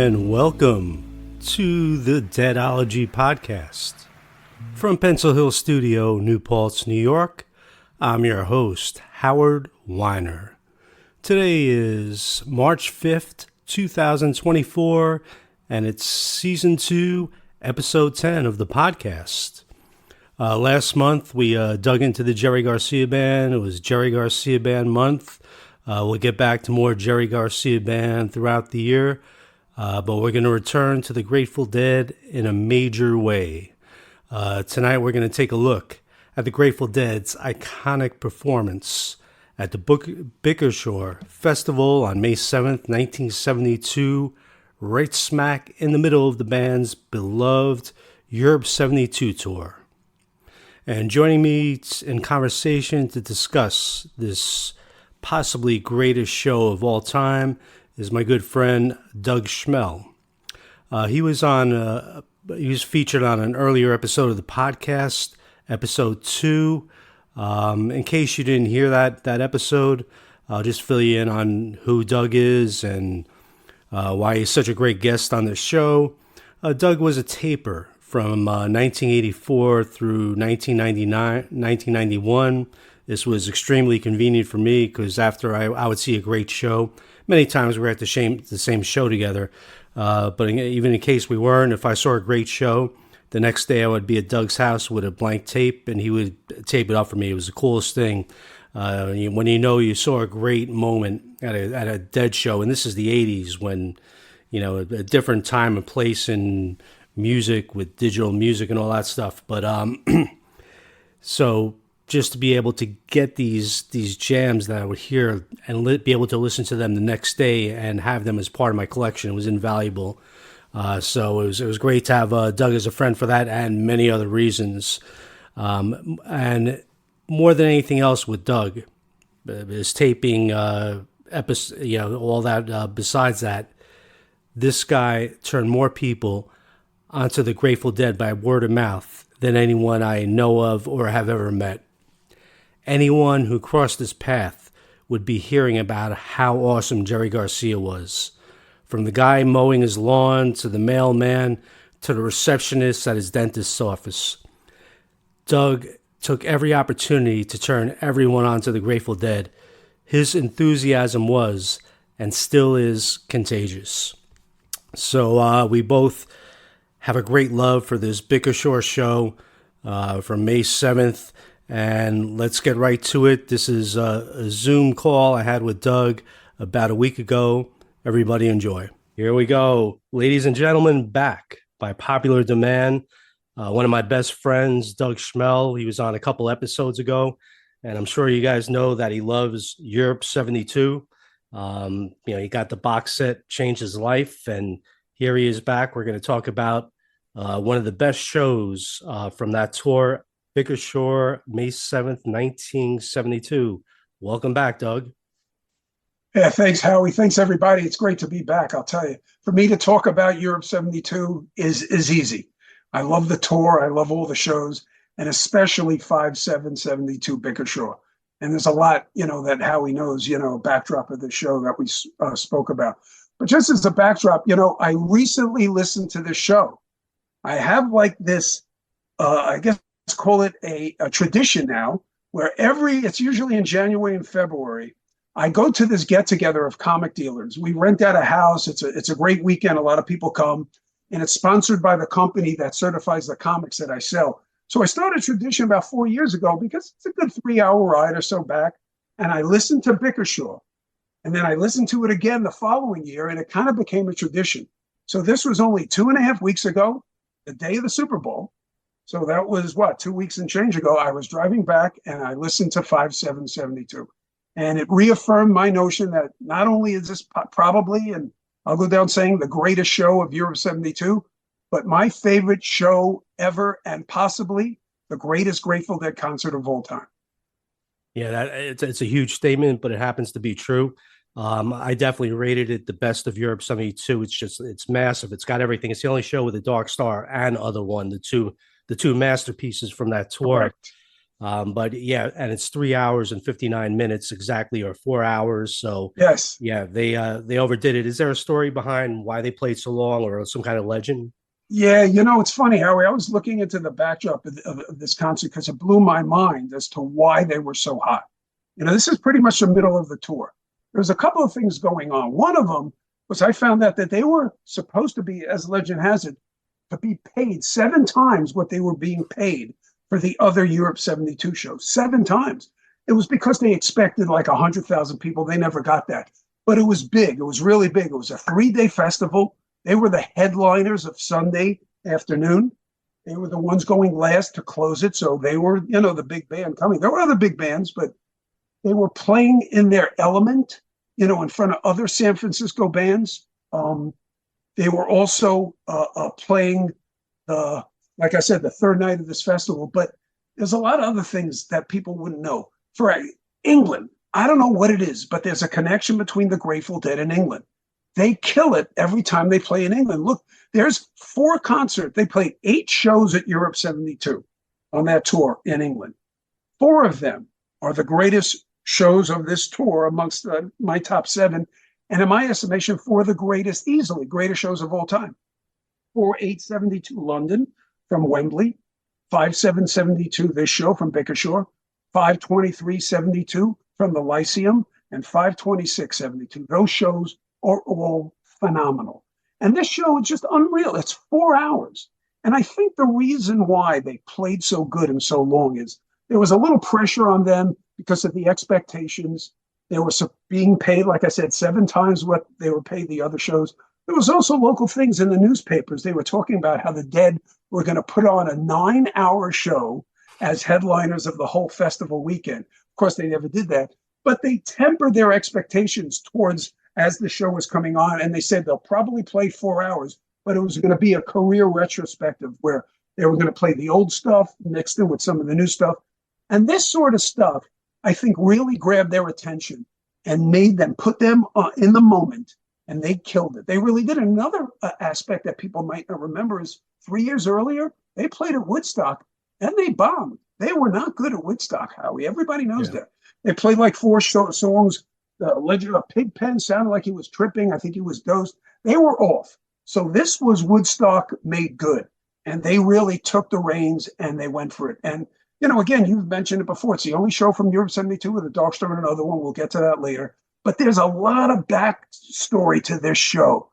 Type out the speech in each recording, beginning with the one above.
and welcome to the Deadology Podcast. From Pencil Hill Studio, New Paltz, New York, I'm your host, Howard Weiner. Today is March 5th, 2024, and it's Season 2, Episode 10 of the podcast. Last month, we dug into the Jerry Garcia Band. It was Jerry Garcia Band month. We'll get back to more Jerry Garcia Band throughout the year, but we're going to return to the Grateful Dead in a major way. Tonight, we're going to take a look at the Grateful Dead's iconic performance at the Bickershaw Festival on May 7th, 1972, right smack in the middle of the band's beloved Europe 72 tour. And joining me in conversation to discuss this possibly greatest show of all time is my good friend Doug Schmell. He was featured on an earlier episode of the podcast, episode 2. In case you didn't hear that episode, I'll just fill you in on who Doug is and why he's such a great guest on the show. Doug was a taper from 1984 through 1991. This was extremely convenient for me because after I would see a great show, many times we were at the same show together. But even in case we weren't, if I saw a great show, the next day I would be at Doug's house with a blank tape and he would tape it up for me. It was the coolest thing. When you saw a great moment at a Dead show, and this is the 80s when, a different time and place in music with digital music and all that stuff. But so just to be able to get these jams that I would hear and be able to listen to them the next day and have them as part of my collection was invaluable. So it was great to have Doug as a friend for that and many other reasons. And more than anything else with Doug, his taping episode, all that. Besides that, this guy turned more people onto the Grateful Dead by word of mouth than anyone I know of or have ever met. Anyone who crossed his path would be hearing about how awesome Jerry Garcia was. From the guy mowing his lawn to the mailman to the receptionist at his dentist's office. Doug took every opportunity to turn everyone onto the Grateful Dead. His enthusiasm was and still is contagious. So we both have a great love for this Bickershaw show from May 7th. And let's get right to it. This is a Zoom call I had with Doug about a week ago. Everybody enjoy. Here we go. Ladies and gentlemen, back by popular demand. One of my best friends, Doug Schmell. He was on a couple episodes ago. And I'm sure you guys know that he loves Europe 72. He got the box set, changed his life. And here he is back. We're going to talk about one of the best shows from that tour, Bickershaw, May 7th, 1972. Welcome back, Doug. Yeah, thanks, Howie. Thanks, everybody. It's great to be back, I'll tell you. For me to talk about Europe 72 is easy. I love the tour. I love all the shows, and especially 5/7/72 Bickershaw. And there's a lot, that Howie knows, backdrop of the show that we spoke about. But just as a backdrop, I recently listened to this show. I have like this, I guess, let's call it a tradition now, where it's usually in January and February, I go to this get-together of comic dealers. We rent out a house. It's a great weekend. A lot of people come, and it's sponsored by the company that certifies the comics that I sell. So I started a tradition about 4 years ago because it's a good 3-hour ride or so back, and I listened to Bickershaw, and then I listened to it again the following year, and it kind of became a tradition. So this was only 2.5 weeks ago, the day of the Super Bowl. So that was 2 weeks and change ago. I was driving back and I listened to 5/7/72. And it reaffirmed my notion that not only is this probably, and I'll go down saying the greatest show of Europe 72, but my favorite show ever and possibly the greatest Grateful Dead concert of all time. Yeah, it's a huge statement, but it happens to be true. I definitely rated it the best of Europe 72. It's massive. It's got everything. It's the only show with a Dark Star and Other One, the two masterpieces from that tour. Correct. But yeah, and it's 3 hours and 59 minutes exactly, or 4 hours. So Yes. yeah, they overdid it. Is there a story behind why they played so long, or some kind of legend? Yeah, it's funny, Howie. I was looking into the backdrop of this concert because it blew my mind as to why they were so hot. This is pretty much the middle of the tour. There was a couple of things going on. One of them was I found out that they were supposed to be, as legend has it, to be paid 7 times what they were being paid for the other Europe 72 shows. 7 times. It was because they expected like 100,000 people. They never got that. But it was big. It was really big. It was a 3-day festival. They were the headliners of Sunday afternoon. They were the ones going last to close it. So they were, the big band coming. There were other big bands, but they were playing in their element, in front of other San Francisco bands. They were also playing, like I said, the third night of this festival. But there's a lot of other things that people wouldn't know. For England, I don't know what it is, but there's a connection between the Grateful Dead and England. They kill it every time they play in England. Look, there's 4 concerts. They played 8 shows at Europe 72 on that tour in England. 4 of them are the greatest shows of this tour amongst my top 7. And in my estimation, 4 of the greatest, easily greatest shows of all time. 4/8/72 London from Wembley, 5/7/72 this show from Bickershaw, 5/23/72 from the Lyceum, and 5/26/72. Those shows are all phenomenal. And this show is just unreal. It's 4 hours. And I think the reason why they played so good and so long is there was a little pressure on them because of the expectations. They were being paid, like I said, 7 times what they were paid the other shows. There was also local things in the newspapers. They were talking about how the Dead were going to put on a 9-hour show as headliners of the whole festival weekend. Of course, they never did that. But they tempered their expectations towards as the show was coming on, and they said they'll probably play 4 hours, but it was going to be a career retrospective where they were going to play the old stuff mixed in with some of the new stuff. And this sort of stuff, I think, really grabbed their attention and made them put them in the moment, and they killed it. They really did. Another aspect that people might not remember is 3 years earlier, they played at Woodstock, and they bombed. They were not good at Woodstock, Howie. Everybody knows that. They played like 4 songs. The Legend of Pigpen sounded like he was tripping. I think he was dosed. They were off. So this was Woodstock made good. And they really took the reins and they went for it. And, again, you've mentioned it before. It's the only show from Europe 72 with a Darkstorm and another one. We'll get to that later. But there's a lot of backstory to this show.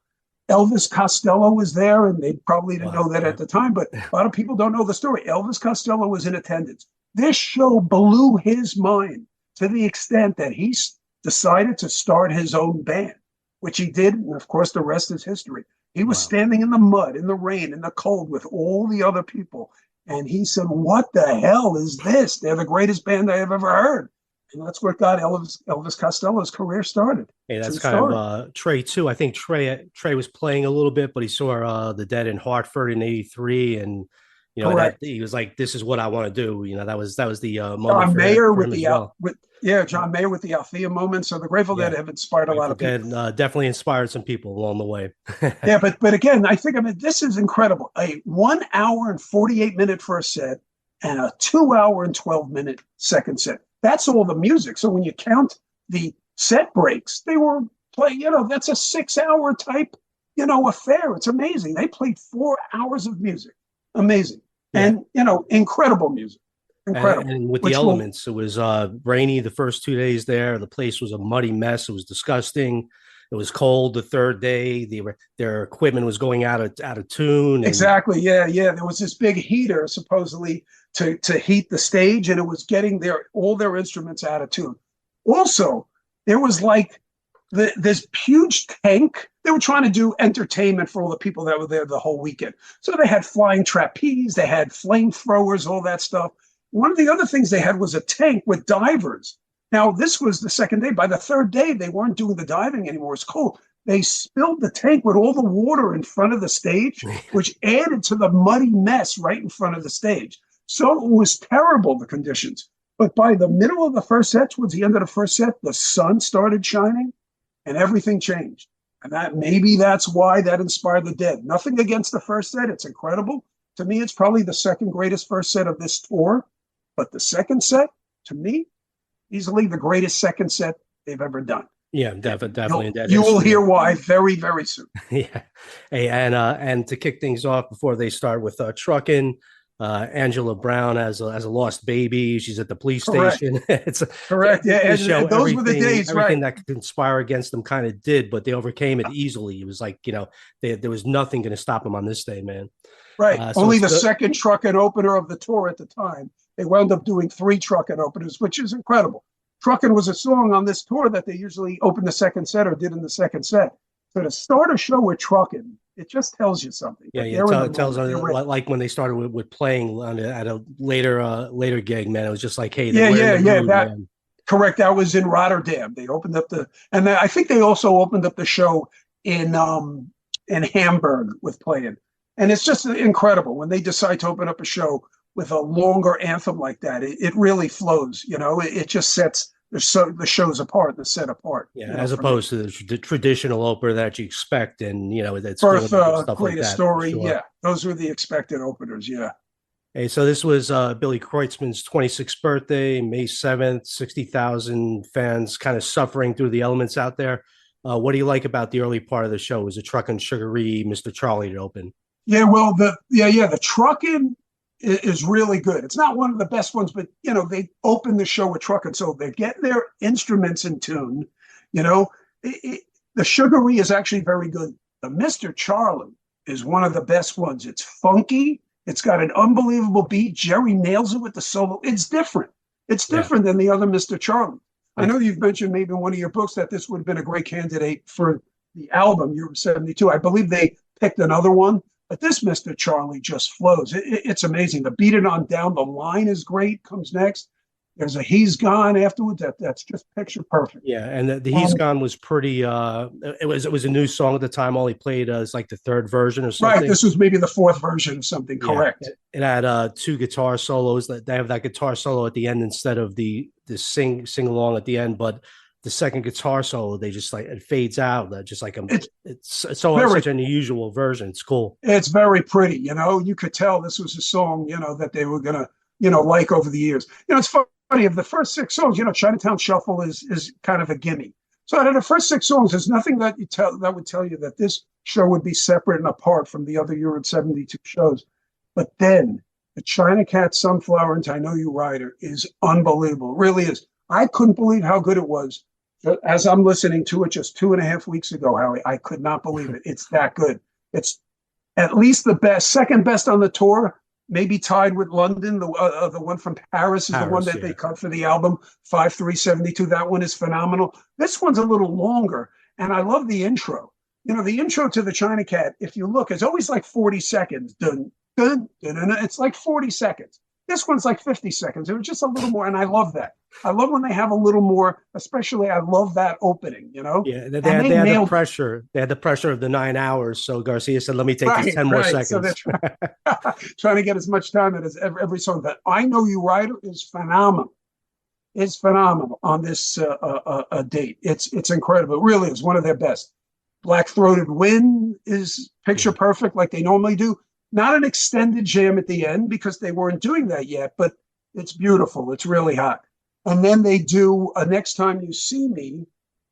Elvis Costello was there, and they probably didn't know that at the time, but a lot of people don't know the story. Elvis Costello was in attendance. This show blew his mind to the extent that he decided to start his own band, which he did. And of course, the rest is history. He was standing in the mud, in the rain, in the cold with all the other people. And he said, what the hell is this? They're the greatest band I have ever heard. And that's what got Elvis Costello's career started. Hey, that's kind of Trey too. I think Trey was playing a little bit, but he saw the Dead in Hartford in '83, and that he was like, "This is what I want to do." That was the moment. John Mayer with the well. John Mayer with the Althea moment. So the Grateful Dead have inspired a lot of people. Definitely inspired some people along the way. Yeah, but again, I think this is incredible. A 1 hour and 48-minute first set and a 2 hour and 12-minute second set. That's all the music. So when you count the set breaks, they were playing, that's a 6 hour type, affair. It's amazing. They played 4 hours of music. Amazing. Yeah. And, incredible music. Incredible. And with the elements, it was rainy the first 2 days there. The place was a muddy mess. It was disgusting. It was cold the third day. Their equipment was going out of tune. Exactly. Yeah. There was this big heater supposedly to heat the stage, and it was getting all their instruments out of tune. Also, there was like this huge tank. They were trying to do entertainment for all the people that were there the whole weekend. So they had flying trapeze, they had flamethrowers, all that stuff. One of the other things they had was a tank with divers. Now, this was the second day. By the third day, they weren't doing the diving anymore. It's cold. They spilled the tank with all the water in front of the stage, which added to the muddy mess right in front of the stage. So it was terrible, the conditions. But by the middle of the first set, towards the end of the first set, the sun started shining and everything changed. And maybe that's why that inspired the Dead. Nothing against the first set. It's incredible. To me, it's probably the second greatest first set of this tour. But the second set, to me, easily the greatest second set they've ever done. Yeah, definitely in that You will history. hear why very, very soon. Yeah. Hey, and to kick things off before they start with Truckin', Angela Brown as a lost baby. She's at the police Correct. station. Correct. Yeah, the show, and those were the days, everything right? that could conspire against them kind of did, but they overcame it easily. It was like, there was nothing going to stop them on this day, man. Right. So Only it's the good. second truck and opener of the tour at the time. They wound up doing 3 truck and openers, which is incredible. Truckin' was a song on this tour that they usually open the second set or did in the second set. So to start a show with Truckin', it just tells you something. Yeah, yeah. They're in the It tells moment. like when they started with playing at a later gig, man. It was just like, hey, Yeah, we're yeah, in the yeah. mood, That man. correct. That was in Rotterdam. They opened up I think they also opened up the show in Hamburg with playing, and it's just incredible when they decide to open up a show with a longer anthem like that. It really flows. It just sets the shows apart, the set apart. Yeah, as opposed to the traditional opener that you expect, and it's Birth, filled with stuff like greatest that for story. sure. Yeah, those were the expected openers. Yeah. Hey, so this was Billy Kreutzmann's 26th birthday, May 7th, 60,000 fans kind of suffering through the elements out there. What do you like about the early part of the show? Was it Truckin' Sugaree, Mr. Charlie to open? Yeah, well, the Truckin' is really good. It's not one of the best ones, but they open the show with Truckin', so they're getting their instruments in tune. The Sugaree is actually very good. The Mr. Charlie is one of the best ones. It's funky. It's got an unbelievable beat. Jerry nails it with the solo. It's different. It's different than the other Mr. Charlie. I know you've mentioned maybe in one of your books that this would have been a great candidate for the album, Europe 72. I believe they picked another one, but this Mr. Charlie just flows. It's amazing. The Beat It On Down the Line is great, comes next. There's a He's Gone afterwards. That's just picture perfect. Yeah, and the He's Gone was pretty. It was a new song at the time. All he played as like the third version or something. Right, this was maybe the 4th version of something. Correct. Yeah, it had 2 guitar solos. That they have that guitar solo at the end instead of the sing along at the end. But the second guitar solo, they just like it fades out. Just like it's such an unusual version. It's cool. It's very pretty. You could tell this was a song that they were gonna like over the years. It's funny. Of the first 6 songs, Chinatown Shuffle is kind of a gimme. So out of the first 6 songs, there's nothing that would tell you that this show would be separate and apart from the other Europe 72 shows. But then the China Cat, Sunflower, and I Know You Rider is unbelievable. It really is. I couldn't believe how good it was. As I'm listening to it just 2.5 weeks ago, Howie, I could not believe it. It's that good. It's at least the best, second best on the tour. Maybe tied with London. The one from Paris is the one that they cut for the album, 5/3/72. That one is phenomenal. This one's a little longer, and I love the intro. The intro to the China Cat, if you look, it's always like 40 seconds. Dun, dun, dun, dun, dun. It's like 40 seconds. This one's like 50 seconds. It was just a little more, and I love that. I love when they have a little more, especially I love that opening, Yeah, they had the pressure. They had the pressure of the 9 hours. So Garcia said, let me take these 10 more seconds. So they're trying to get as much time as every song. But I Know You Rider is phenomenal. It's phenomenal on this date. It's incredible. It really is one of their best. Black Throated Wind is picture perfect like they normally do. Not an extended jam at the end because they weren't doing that yet, but it's beautiful. It's really hot. And then they do a Next Time You See Me,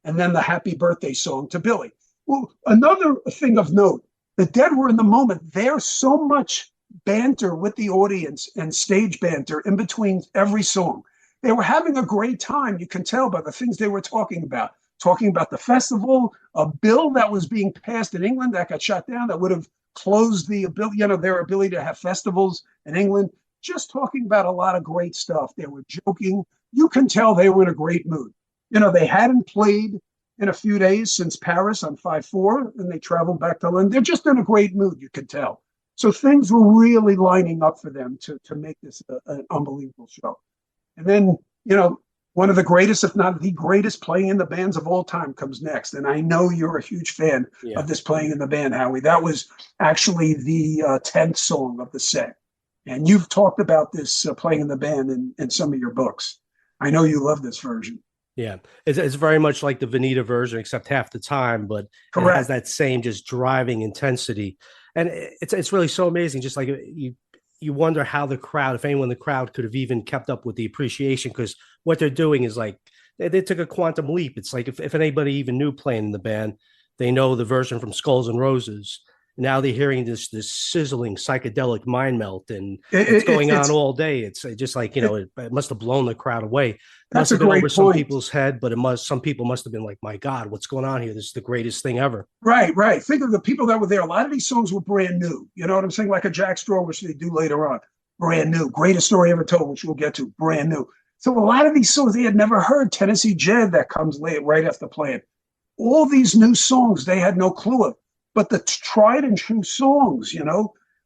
and then the Happy Birthday song to Billy. Well, another thing of note, the Dead were in the moment. There's so much banter with the audience and stage banter in between every song. They were having a great time. You can tell by the things they were talking about the festival, a bill that was being passed in England that got shut down that would have closed the ability, their ability to have festivals in England. Just talking about a lot of great stuff. They were joking. You can tell they were in a great mood. They hadn't played in a few days since Paris on 5/4, and they traveled back to London. They're just in a great mood, you can tell. So things were really lining up for them to make this an unbelievable show. And then, one of the greatest, if not the greatest playing in the bands of all time comes next. And I know you're a huge fan of this playing in the band, Howie. That was actually the 10th song of the set. And you've talked about this playing in the band in some of your books. I know you love this version. Yeah, it's very much like the Veneta version, except half the time, but Correct. It has that same just driving intensity. And it's really so amazing. Just like you you wonder how the crowd, if anyone in the crowd could have even kept up with the appreciation, because what they're doing is like they took a quantum leap. It's like if anybody even knew playing in the band, they know the version from Skulls and Roses. Now they're hearing this sizzling psychedelic mind melt, and it's going on all day. It's just like, it must have blown the crowd away. It must have been over some people's head, but some people must have been like, my God, what's going on here? This is the greatest thing ever. Right. Think of the people that were there. A lot of these songs were brand new. You know what I'm saying? Like a Jack Straw, which they do later on. Brand new. Greatest story ever told, which we'll get to. Brand new. So a lot of these songs they had never heard. Tennessee Jed, that comes late, right after playing. All these new songs they had no clue of. But the tried and true songs,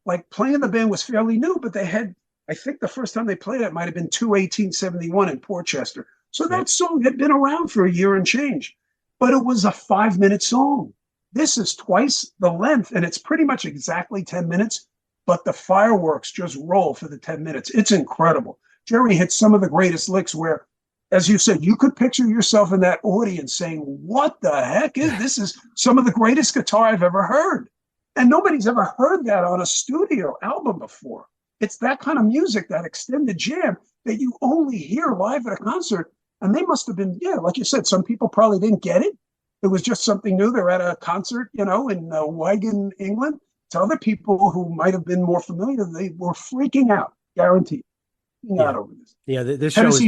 like Playing the Band was fairly new, but they had, I think the first time they played it might have been 2/1871 in Portchester. So that song had been around for a year and change, but it was a 5-minute song. This is twice the length, and it's pretty much exactly 10 minutes, but the fireworks just roll for the 10 minutes. It's incredible. Jerry hit some of the greatest licks where, as you said, you could picture yourself in that audience saying, what the heck is this? Is some of the greatest guitar I've ever heard. And nobody's ever heard that on a studio album before. It's that kind of music, that extended jam that you only hear live at a concert. And they must have been, like you said, some people probably didn't get it. It was just something new. They're at a concert, in Wigan, England. To other people who might have been more familiar, they were freaking out, guaranteed. Not over this. Yeah, this show is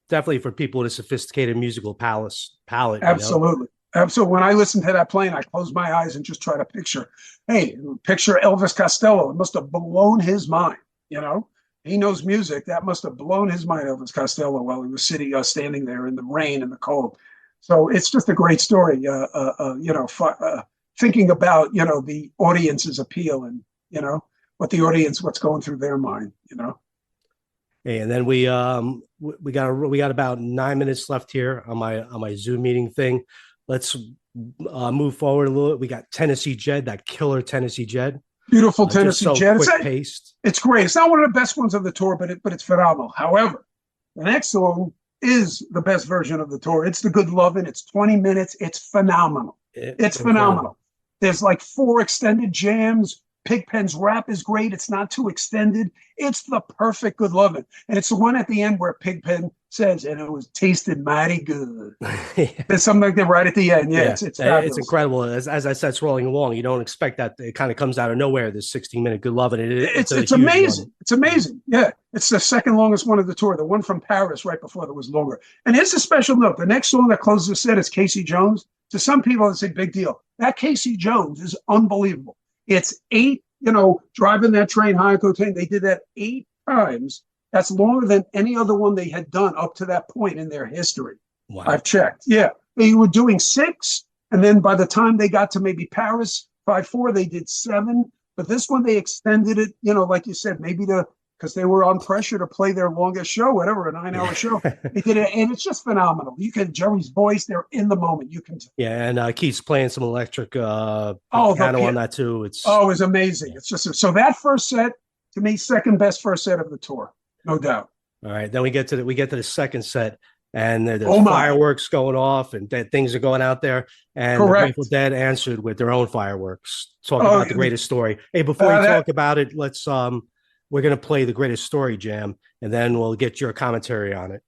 definitely for people with a sophisticated musical palate. Absolutely. Absolutely. When I listen to that playing, I close my eyes and just try to picture Elvis Costello. It must have blown his mind. He knows music. That must have blown his mind, Elvis Costello, while he was standing there in the rain and the cold. So it's just a great story, thinking about, the audience's appeal and, what's going through their mind, And then we got about 9 minutes left here on my Zoom meeting thing. Let's move forward a little. We got Tennessee Jed, that killer Tennessee Jed. Beautiful Tennessee Jed. Quick paced. It's great. It's not one of the best ones of the tour, but it's phenomenal. However, the next song is the best version of the tour. It's The Good Lovin'. It's 20 minutes. It's phenomenal. It's phenomenal. There's like 4 extended jams. Pigpen's rap is great. It's not too extended. It's the perfect Good Lovin'. And it's the one at the end where Pigpen says, and it was tasted mighty good. There's something like that right at the end. It's incredible. As I said, it's rolling along. You don't expect that. It kind of comes out of nowhere, this 16-minute Good Lovin'. It's amazing. One. It's amazing. Yeah. It's the second longest one of the tour. The one from Paris right before that was longer. And here's a special note. The next song that closes the set is Casey Jones. To some people, it's a big deal. That Casey Jones is unbelievable. It's 8, driving that train, high cocaine. They did that 8 times. That's longer than any other one they had done up to that point in their history. Wow. I've checked. Yeah. They were doing 6. And then by the time they got to maybe Paris, 5/4, they did 7. But this one, they extended it, like you said, maybe because they were on pressure to play their longest show, whatever, a 9-hour show. They did it, and it's just phenomenal. You can Jerry's voice; they're in the moment. You can. Yeah, and Keith's playing some electric piano on that too. It was amazing. It's just so that first set to me, second best first set of the tour, no doubt. All right, then we get to the second set, and there's fireworks going off, and things are going out there. And the Grateful Dead answered with their own fireworks, talking about the greatest story. Hey, before you talk about it, let's we're going to play the Greatest Story Jam, and then we'll get your commentary on it.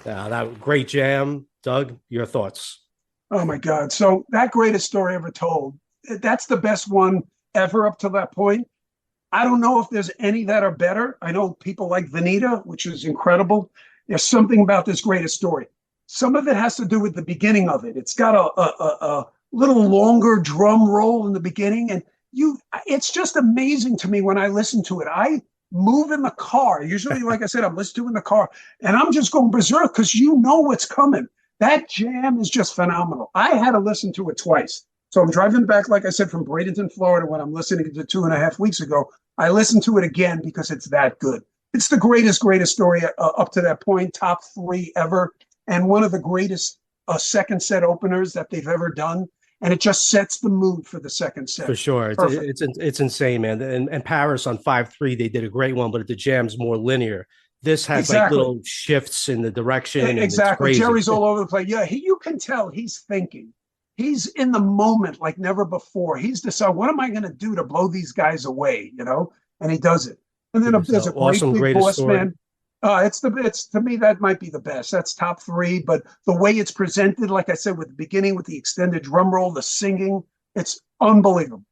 That great jam, Doug. Your thoughts? Oh my God. So that greatest story ever told, that's the best one ever up to that point. I don't know if there's any that are better. I know people like Vanita, which is incredible. There's something about this greatest story. Some of it has to do with the beginning of it. It's got a little longer drum roll in the beginning. And it's just amazing to me when I listen to it. I move in the car. Usually, like I said, I'm listening to in the car and I'm just going berserk because you know what's coming. That jam is just phenomenal. I had to listen to it twice. So I'm driving back, like I said, from Bradenton, Florida, when I'm listening to 2.5 weeks ago. I listened to it again because it's that good. It's the greatest story up to that point, top 3 ever, and one of the greatest second set openers that they've ever done. And it just sets the mood for the second set. For sure. It's insane, man. And Paris on 5/3, they did a great one, but the jam's more linear. This has like little shifts in the direction. Exactly. Jerry's all over the place. Yeah, you can tell he's thinking. He's in the moment like never before. He's decided, what am I going to do to blow these guys away? And he does it. And then there's a great boss man. It's to me, that might be the best. That's top 3. But the way it's presented, like I said, with the beginning, with the extended drum roll, the singing, it's unbelievable.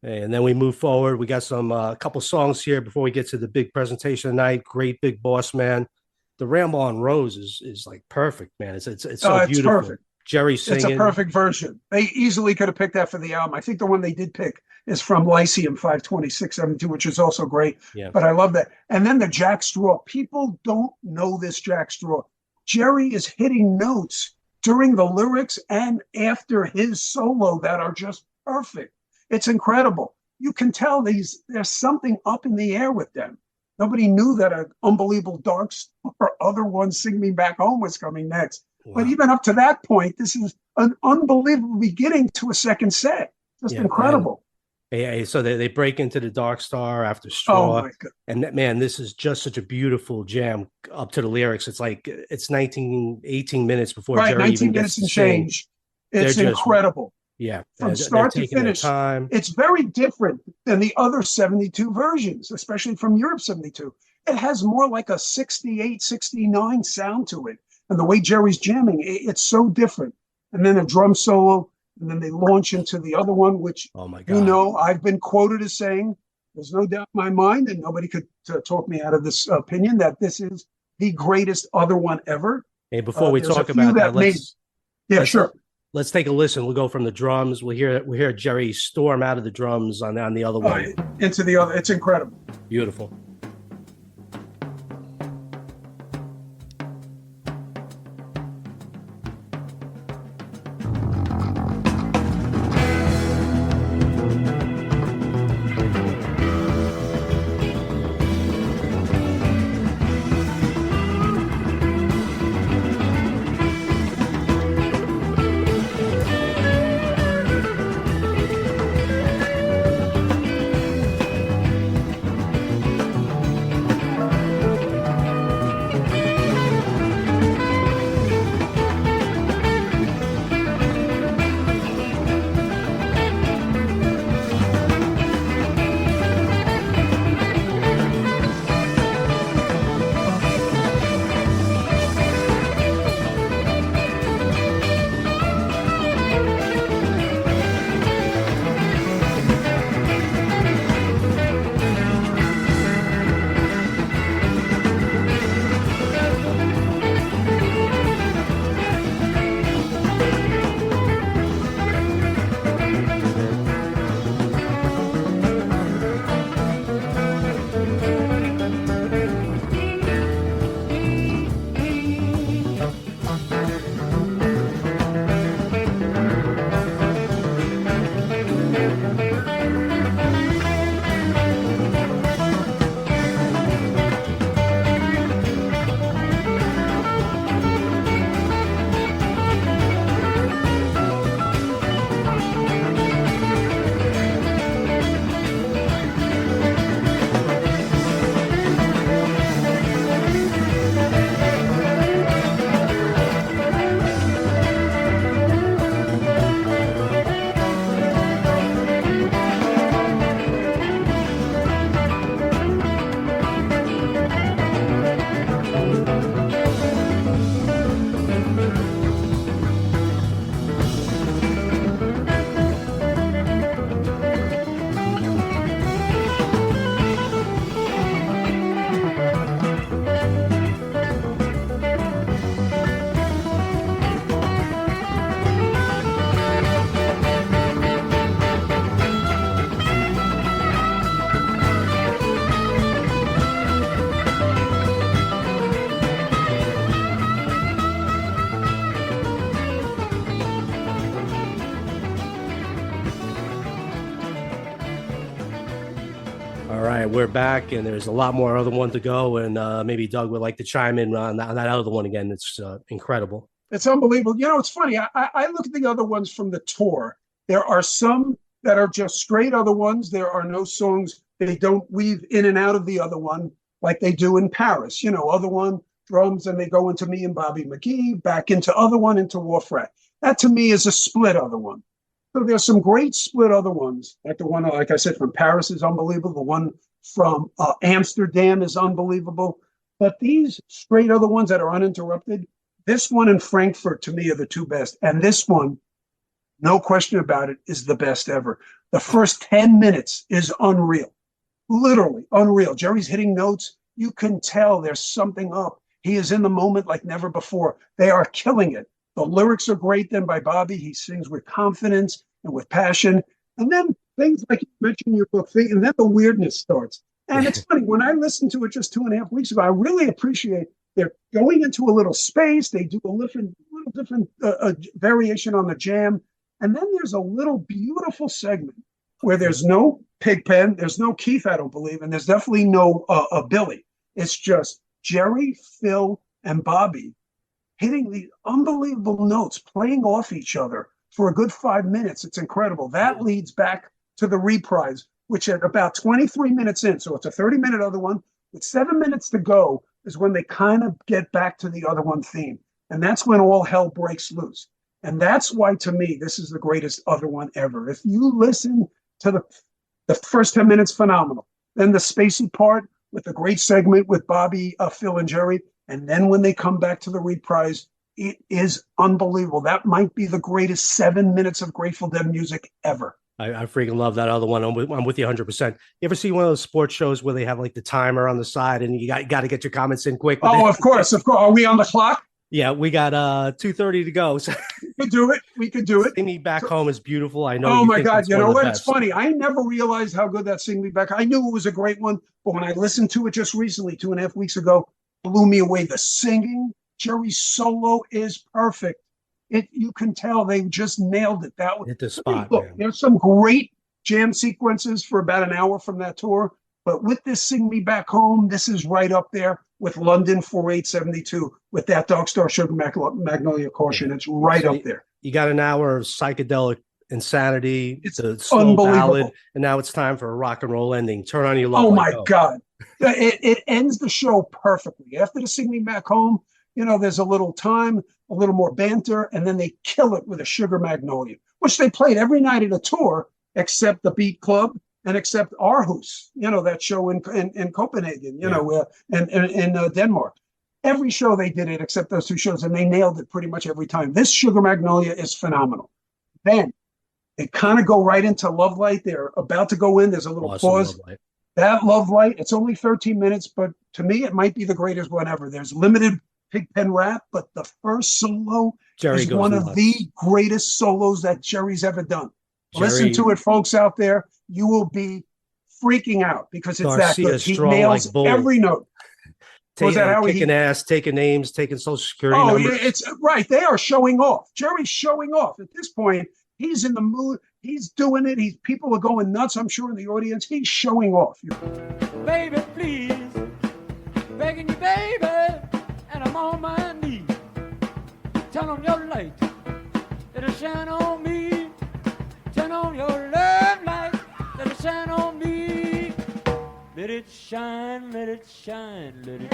And then we move forward. We got some couple songs here before we get to the big presentation tonight. Great Big Boss Man. The Ramble on Rose is like perfect, man. It's so beautiful. Perfect. Jerry singing. It's a perfect version. They easily could have picked that for the album. I think the one they did pick is from Lyceum 52672, which is also great. Yeah. But I love that. And then the Jack Straw. People don't know this Jack Straw. Jerry is hitting notes during the lyrics and after his solo that are just perfect. It's incredible. You can tell there's something up in the air with them. Nobody knew that an unbelievable dark or other one, Sing Me Back Home, was coming next. Wow. But even up to that point, this is an unbelievable beginning to a second set. Just incredible. So they break into the Dark Star after Straw. Oh my God. And man, this is just such a beautiful jam up to the lyrics. It's like it's 18 minutes before Jerry 19 even minutes gets and to sing. change. It's incredible. From start to finish. It's very different than the other 72 versions, especially from Europe 72. It has more like a 68, 69 sound to it. And the way Jerry's jamming, it's so different. And then a drum solo, and then they launch into the other one, which, oh my God, I've been quoted as saying, there's no doubt in my mind, and nobody could talk me out of this opinion, that this is the greatest other one ever. Hey, before we talk about that, sure. Let's take a listen. We'll go from the drums. We'll hear Jerry storm out of the drums on the other one. Into the other. It's incredible. Beautiful. right, we're back, and there's a lot more other one to go, and maybe Doug would like to chime in on that other one again. It's incredible. It's unbelievable. It's funny. I look at the other ones from the tour. There are some that are just straight other ones. There are no songs. They don't weave in and out of the other one like they do in Paris. Other one, drums, and they go into me and Bobby McGee, back into other one, into Wolf Rat. That to me is a split other one. So there's some great split other ones. Like the one, like I said, from Paris is unbelievable. The one from Amsterdam is unbelievable. But these straight other ones that are uninterrupted, this one in Frankfurt to me are the two best. And this one, no question about it, is the best ever. The first 10 minutes is unreal. Literally unreal. Jerry's hitting notes. You can tell there's something up. He is in the moment like never before. They are killing it. The lyrics are great then by Bobby. He sings with confidence and with passion. And then things like you mentioned in your book, and then the weirdness starts. And it's funny, when I listened to it just 2.5 weeks ago, I really appreciate they're going into a little space. They do a little different variation on the jam. And then there's a little beautiful segment where there's no Pigpen, there's no Keith, I don't believe, and there's definitely no Billy. It's just Jerry, Phil, and Bobby hitting these unbelievable notes, playing off each other for a good 5 minutes. It's incredible. That leads back to the reprise, which at about 23 minutes in, so it's a 30-minute other one, with 7 minutes to go is when they kind of get back to the other one theme. And that's when all hell breaks loose. And that's why, to me, this is the greatest other one ever. If you listen to the first 10 minutes, phenomenal. Then the spacey part with the great segment with Bobby, Phil, and Jerry. And then when they come back to the reprise, it is unbelievable. That might be the greatest 7 minutes of Grateful Dead music ever. I freaking love that other one. I'm with you 100%. You ever see one of those sports shows where they have like the timer on the side and you got to get your comments in quick? Oh, of course. Are we on the clock? Yeah, we got 2:30 to go. So we could do it. Sing Me Back Home is beautiful. I know. Oh my God. You know what? It's funny. I never realized how good that Sing Me Back. I knew it was a great one, but when I listened to it just recently, 2.5 weeks ago, blew me away. The singing, Jerry's solo is perfect. You can tell they just nailed it. That was hit the spot. Look, there's some great jam sequences for about an hour from that tour, but with this Sing Me Back Home, this is right up there with London 4872 with that Dark Star Sugar Magnolia Caution. It's right up there. You got an hour of psychedelic insanity. It's a slow ballad, and now it's time for a rock and roll ending. Turn on your love. Oh my God. It ends the show perfectly. After the Sing Me Back Home, there's a little time, a little more banter, and then they kill it with a Sugar Magnolia, which they played every night of the tour, except the Beat Club and except Aarhus, that show in Copenhagen, in Denmark. Every show they did it except those two shows, and they nailed it pretty much every time. This Sugar Magnolia is phenomenal. Then they kind of go right into Love Light. They're about to go in. There's a little pause. That Love Light, it's only 13 minutes, but to me, it might be the greatest one ever. There's limited Pigpen rap, but the first solo is one of the greatest solos that Jerry's ever done. Listen to it, folks out there. You will be freaking out because it's that good. He nails every note. Kicking ass, taking names, taking social security numbers. Yeah, it's right. They are showing off. Jerry's showing off. At this point, he's in the mood. He's doing it. People are going nuts, I'm sure, in the audience. He's showing off. Baby, please. Begging you, baby. And I'm on my knees. Turn on your light. Let it shine on me. Turn on your love light. Let it shine on me. Let it shine, let it shine, let it.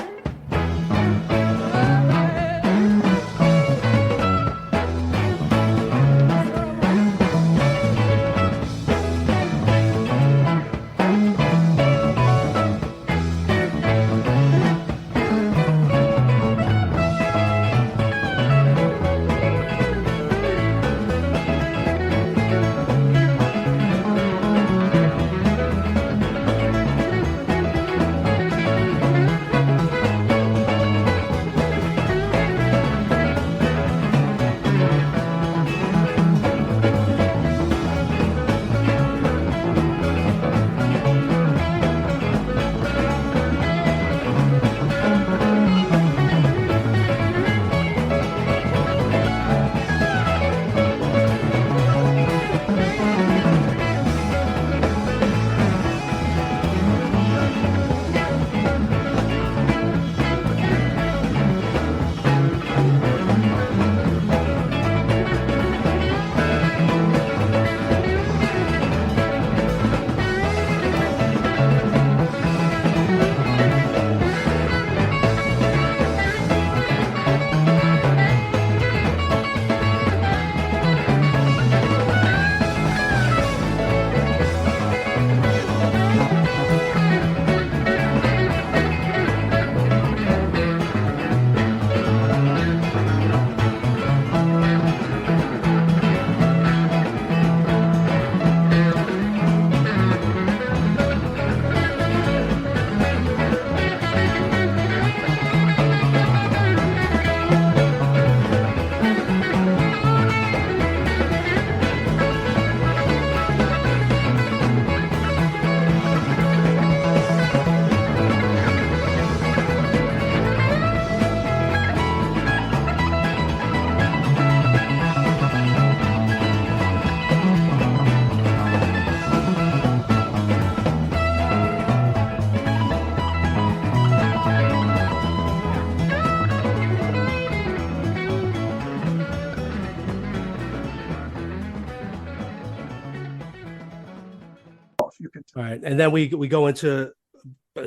All right. And then we go into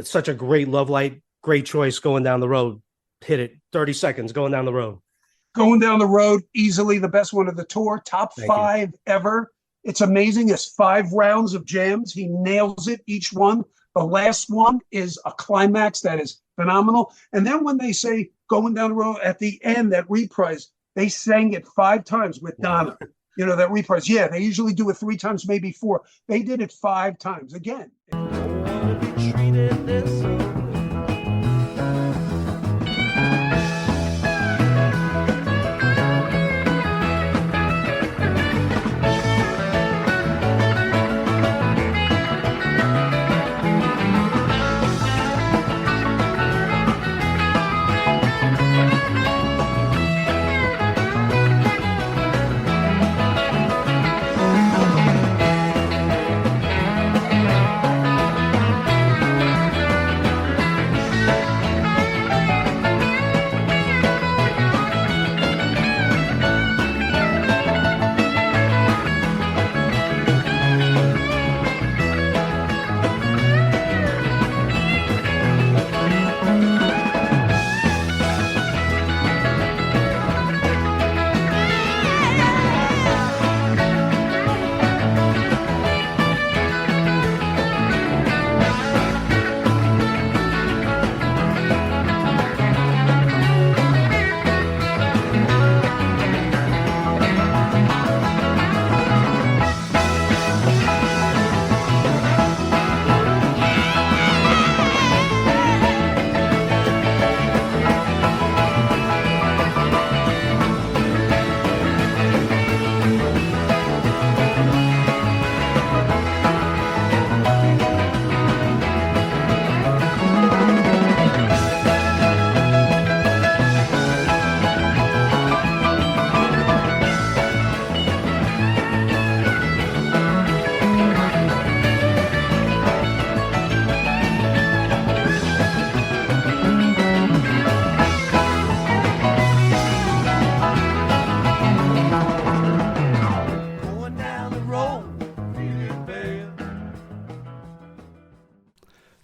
such a great Love Light, great choice going down the road. Hit it. 30 seconds going down the road. Going down the road, easily the best one of the tour, top Thank five ever. It's amazing. It's 5 rounds of jams. He nails it, each one. The last one is a climax that is phenomenal. And then when they say going down the road at the end, that reprise, they sang it 5 times with Donna. You know, that reprise. Yeah, they usually do it 3 times, maybe 4. They did it 5 times. Again.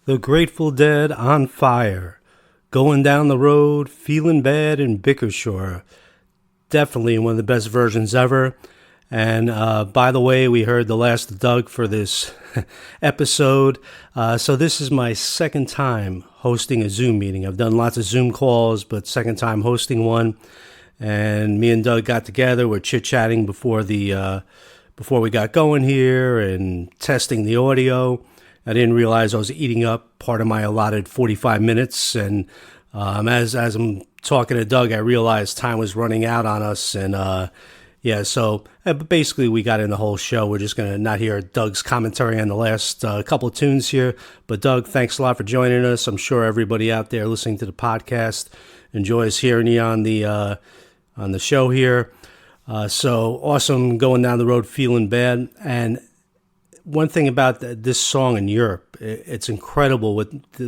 The Grateful Dead on Fire. Going down the road, feeling bad in Bickershaw. Definitely one of the best versions ever. And by the way, we heard the last of Doug for this episode. So this is my second time hosting a Zoom meeting. I've done lots of Zoom calls, but second time hosting one. And me and Doug got together. We're chit-chatting before we got going here and testing the audio. I didn't realize I was eating up part of my allotted 45 minutes. And as I'm talking to Doug, I realized time was running out on us. And so basically we got in the whole show. We're just going to not hear Doug's commentary on the last couple of tunes here. But Doug, thanks a lot for joining us. I'm sure everybody out there listening to the podcast enjoys hearing you on the show here. So awesome going down the road feeling bad. And one thing about this song in Europe, it's incredible.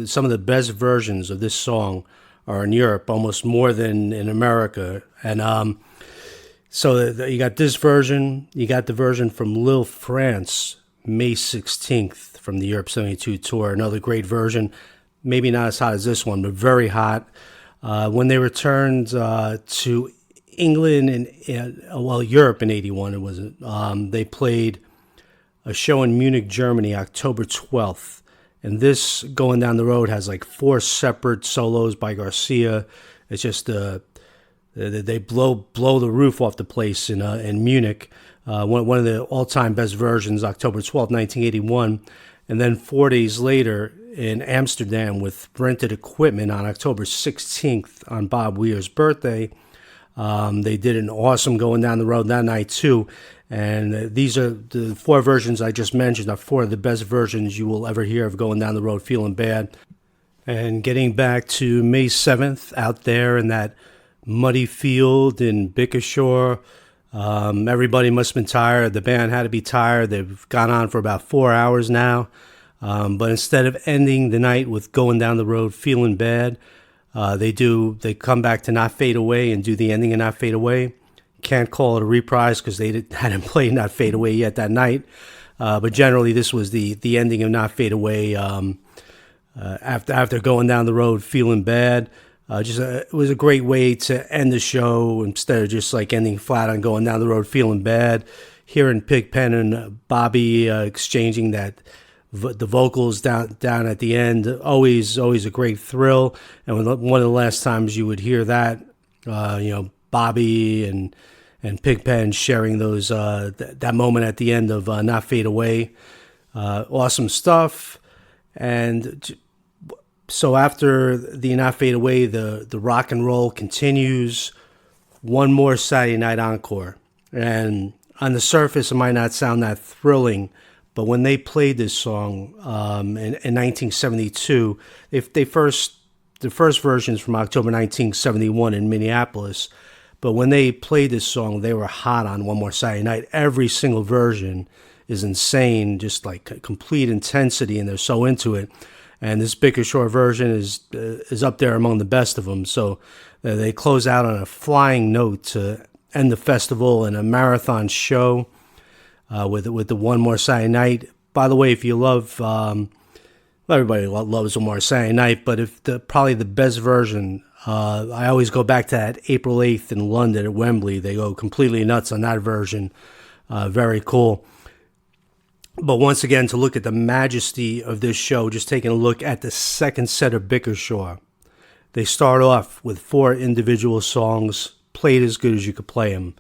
Some of the best versions of this song are in Europe, almost more than in America. And so you got this version, you got the version from Lille, France, May 16th from the Europe 72 tour, another great version. Maybe not as hot as this one, but very hot. When they returned to England and Europe in 81, it was they played a show in Munich, Germany, October 12th. And this going down the road has like 4 separate solos by Garcia. It's just they blow the roof off the place in Munich. One of the all-time best versions, October 12th, 1981. And then 4 days later in Amsterdam with rented equipment on October 16th on Bob Weir's birthday. They did an awesome going down the road that night too. And these are the 4 versions I just mentioned are 4 of the best versions you will ever hear of Going Down the Road Feeling Bad. And getting back to May 7th out there in that muddy field in Bickershaw, everybody must have been tired. The band had to be tired. They've gone on for about 4 hours now. But instead of ending the night with Going Down the Road Feeling Bad, they come back to Not Fade Away and do the ending of Not Fade Away. Can't call it a reprise because they hadn't played Not Fade Away yet that night. But generally, this was the ending of Not Fade Away. After going down the road feeling bad, it was a great way to end the show instead of just like ending flat on going down the road feeling bad. Hearing Pigpen and Bobby exchanging the vocals down at the end, always a great thrill. And one of the last times you would hear that, Bobby and Pigpen sharing those that moment at the end of Not Fade Away, awesome stuff. And so after the Not Fade Away, the rock and roll continues. One more Saturday Night Encore, and on the surface, it might not sound that thrilling, but when they played this song in 1972, the first versions from October 1971 in Minneapolis, but when they played this song, they were hot on One More Saturday Night. Every single version is insane, just like complete intensity, and they're so into it. And this Bickershaw version is up there among the best of them. So they close out on a flying note to end the festival in a marathon show with the One More Saturday Night. By the way, if you love, everybody loves One More Saturday Night, but probably the best version, I always go back to that April 8th in London at Wembley. They go completely nuts on that version. Very cool. But once again, to look at the majesty of this show, just taking a look at the second set of Bickershaw. They start off with 4 individual songs, played as good as you could play them.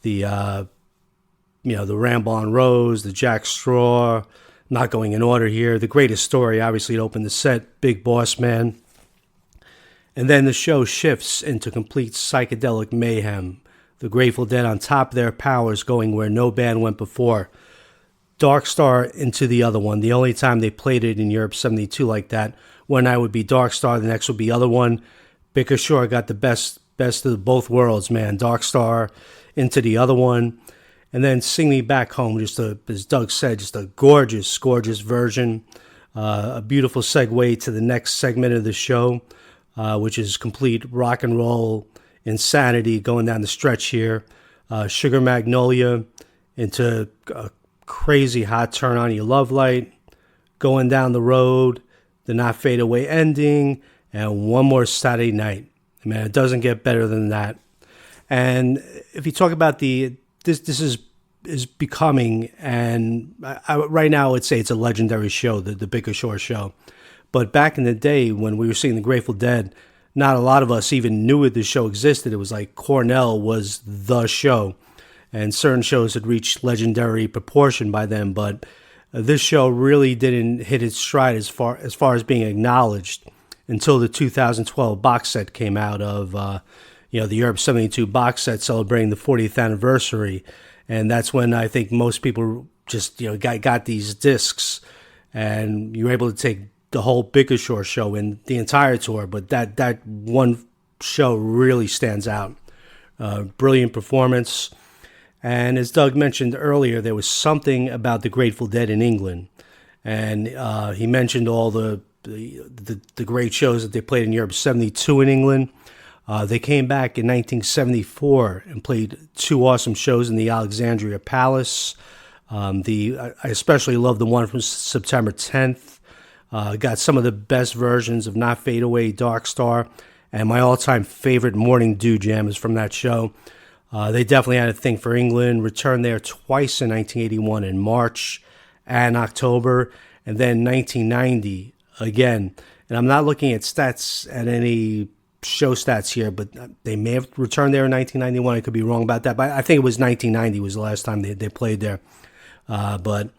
The Ramble on Rose, the Jack Straw, not going in order here. The Greatest Story, obviously, it opened the set, Big Boss Man. And then the show shifts into complete psychedelic mayhem. The Grateful Dead on top of their powers, going where no band went before. Dark Star into the other one. The only time they played it in Europe 72 like that. One night would be Dark Star, the next would be other one. Bickershaw got the best of both worlds, man. Dark Star into the other one. And then Sing Me Back Home, just as Doug said, just a gorgeous version. A beautiful segue to the next segment of the show, which is complete rock and roll insanity going down the stretch here. Sugar Magnolia into a crazy hot Turn On Your Love Light, Going Down the Road, the Not Fade Away ending, and One More Saturday Night. Man, it doesn't get better than that. And if you talk about this is becoming, and right now I would say it's a legendary show, the Bickershaw show. But back in the day when we were seeing the Grateful Dead, not a lot of us even knew the show existed. It was like Cornell was the show. And certain shows had reached legendary proportion by then, but this show really didn't hit its stride as far as being acknowledged until the 2012 box set came out of, the Europe 72 box set celebrating the 40th anniversary. And that's when I think most people just, got these discs, and you were able to take the whole Bickershaw show and the entire tour, but that one show really stands out. Brilliant performance. And as Doug mentioned earlier, there was something about the Grateful Dead in England. And he mentioned all the great shows that they played in Europe 72 in England. They came back in 1974 and played 2 awesome shows in the Alexandria Palace. I especially love the one from September 10th. Got some of the best versions of Not Fade Away, Dark Star, and my all-time favorite Morning Dew Jam is from that show. They definitely had a thing for England, returned there twice in 1981 in March and October, and then 1990 again. And I'm not looking at stats at any show stats here, but they may have returned there in 1991. I could be wrong about that, but I think it was 1990 was the last time they played there. But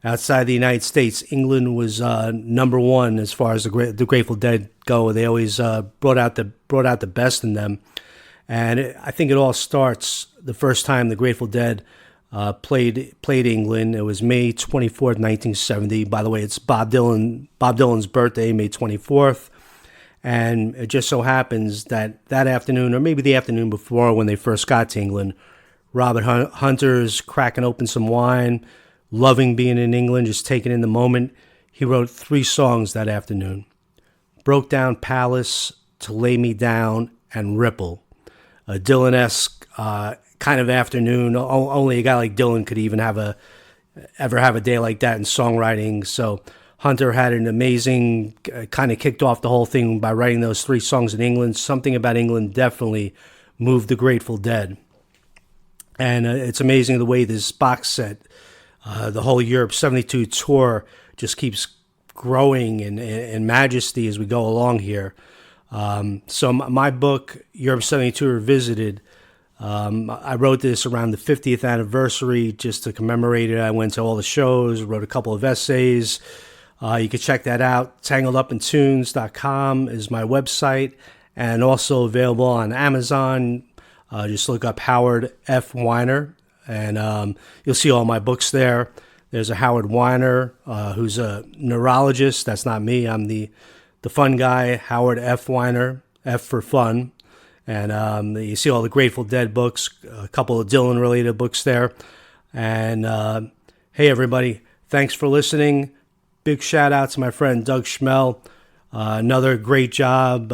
outside the United States, England was number one as far as the Grateful Dead go. They always brought out the best in them. And I think it all starts the first time the Grateful Dead played England. It was May 24th, 1970. By the way, it's Bob Dylan's birthday, May 24th. And it just so happens that afternoon, or maybe the afternoon before when they first got to England, Robert Hunter's cracking open some wine, loving being in England, just taking in the moment. He wrote 3 songs that afternoon. Broke Down Palace, To Lay Me Down, and Ripple. A Dylan-esque kind of afternoon. Only a guy like Dylan could even have a ever have a day like that in songwriting. So Hunter had an amazing, kind of kicked off the whole thing by writing those 3 songs in England. Something About England definitely moved the Grateful Dead. And it's amazing the way this box set, the whole Europe 72 tour, just keeps growing in majesty as we go along here. So my book, Europe 72 Revisited, I wrote this around the 50th anniversary just to commemorate it. I went to all the shows, wrote a couple of essays. You can check that out. TangledUpInTunes.com is my website, and also available on Amazon. Just look up Howard F. Weiner, and you'll see all my books there. There's a Howard Weiner, who's a neurologist. That's not me. I'm the fun guy, Howard F. Weiner, F for fun. And you see all the Grateful Dead books, a couple of Dylan-related books there. And hey, everybody, thanks for listening. Big shout out to my friend Doug Schmell. Another great job.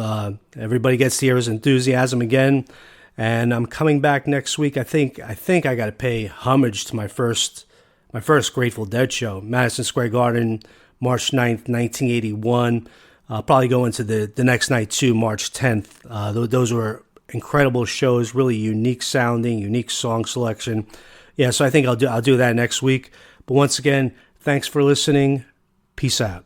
Everybody gets to hear his enthusiasm again. And I'm coming back next week. I think I got to pay homage to my first Grateful Dead show, Madison Square Garden, March 9th, 1981. I'll probably go into the next night too, March 10th. Those were incredible shows, really unique sounding, unique song selection. Yeah, so I think I'll do that next week. But once again, thanks for listening. Peace out.